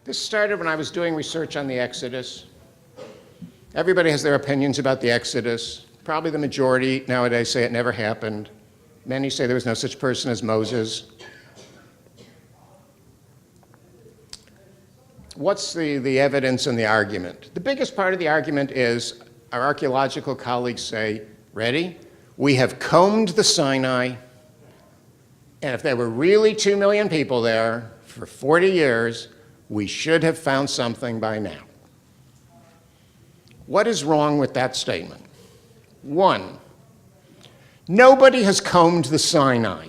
This started when I was doing research on the Exodus. Everybody has their opinions about the Exodus. Probably the majority nowadays say it never happened. Many say there was no such person as Moses. What's the evidence and the argument? The biggest part of the argument is our archaeological colleagues say, ready? We have combed the Sinai, and if there were really 2 million people there for 40 years, we should have found something by now. What is wrong with that statement? One, nobody has combed the Sinai.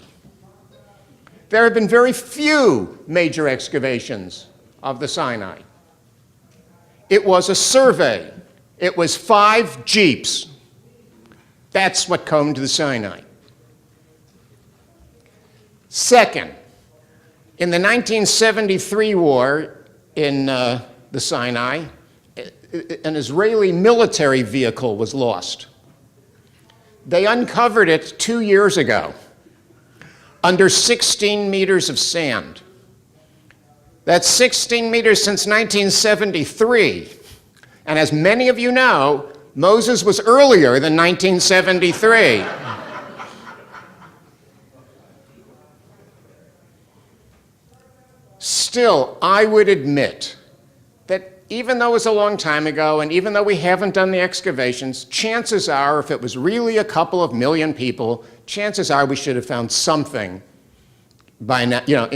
There have been very few major excavations of the Sinai. It was a survey. It was 5 jeeps. That's what combed the Sinai. Second, in the 1973 war in the Sinai, an Israeli military vehicle was lost. They uncovered it 2 years ago, under 16 meters of sand. That's 16 meters since 1973. And as many of you know, Moses was earlier than 1973. Still, I would admit that even though it was a long time ago, and even though we haven't done the excavations, chances are, if it was really a couple of million people, chances are we should have found something by now. You know,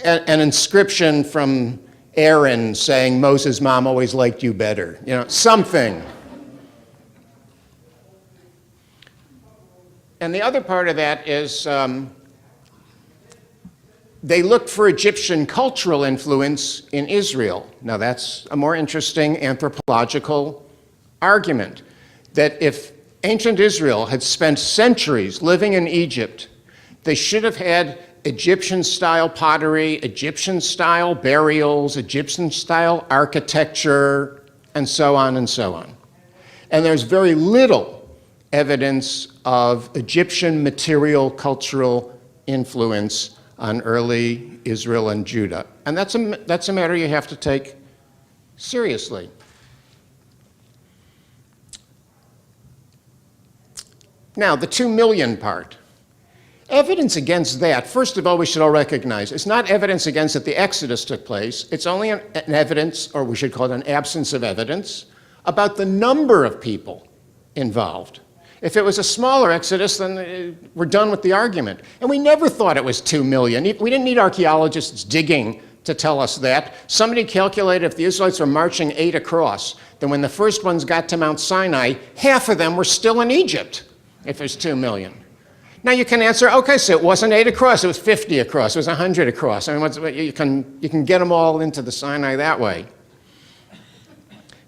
an inscription from Aaron saying, Moses' mom always liked you better. You know, something. And the other part of that is they looked for Egyptian cultural influence in Israel. Now that's a more interesting anthropological argument, that if ancient Israel had spent centuries living in Egypt, they should have had Egyptian-style pottery, Egyptian-style burials, Egyptian-style architecture, and so on and so on. And there's very little evidence of Egyptian material cultural influence on early Israel and Judah. And that's a matter you have to take seriously. Now, the 2 million part. Evidence against that, first of all, we should all recognize, it's not evidence against that the Exodus took place. It's only an evidence, or we should call it an absence of evidence, about the number of people involved. If it was a smaller Exodus, then we're done with the argument. And we never thought it was 2 million. We didn't need archaeologists digging to tell us that. Somebody calculated if the Israelites were marching 8 across, then when the first ones got to Mount Sinai, half of them were still in Egypt, if there's 2 million. Now you can answer, okay, so it wasn't 8 across, it was 50 across, it was 100 across. I mean, you can get them all into the Sinai that way.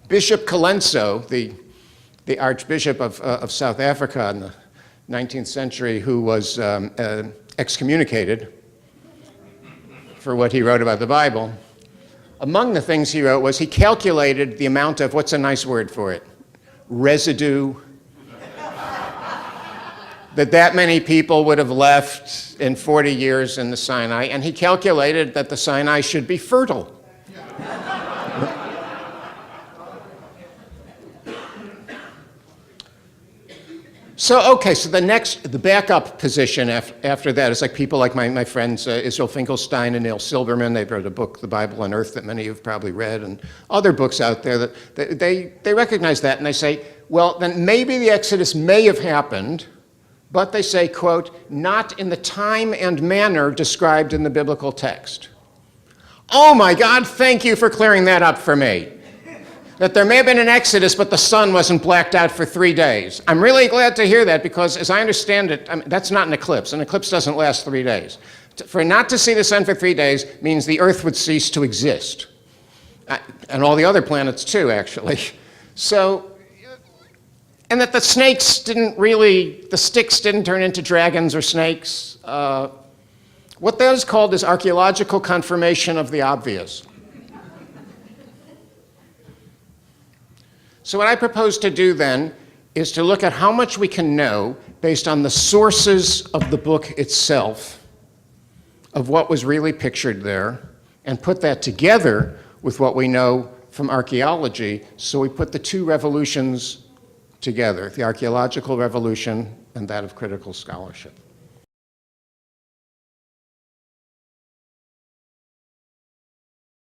Bishop Colenso, the Archbishop of South Africa in the 19th century, who was excommunicated for what he wrote about the Bible, among the things he wrote was he calculated the amount of, what's a nice word for it? Residue. that many people would have left in 40 years in the Sinai, and he calculated that the Sinai should be fertile. So, okay, so the backup position after that is like people like my friends Israel Finkelstein and Neil Silberman. They wrote a book, The Bible on Earth, that many of you have probably read, and other books out there that they recognize that, and they say, well, then maybe the Exodus may have happened, but they say, quote, not in the time and manner described in the biblical text. Oh my God, thank you for clearing that up for me. That there may have been an Exodus, but the sun wasn't blacked out for 3 days. I'm really glad to hear that, because as I understand it, that's not an eclipse. An eclipse doesn't last 3 days. For not to see the sun for 3 days means the Earth would cease to exist. And all the other planets too, actually. So, and that the snakes the sticks didn't turn into dragons or snakes. What that is called is archaeological confirmation of the obvious. So what I propose to do then is to look at how much we can know based on the sources of the book itself, of what was really pictured there, and put that together with what we know from archaeology. So we put the two revolutions together, the archaeological revolution and that of critical scholarship.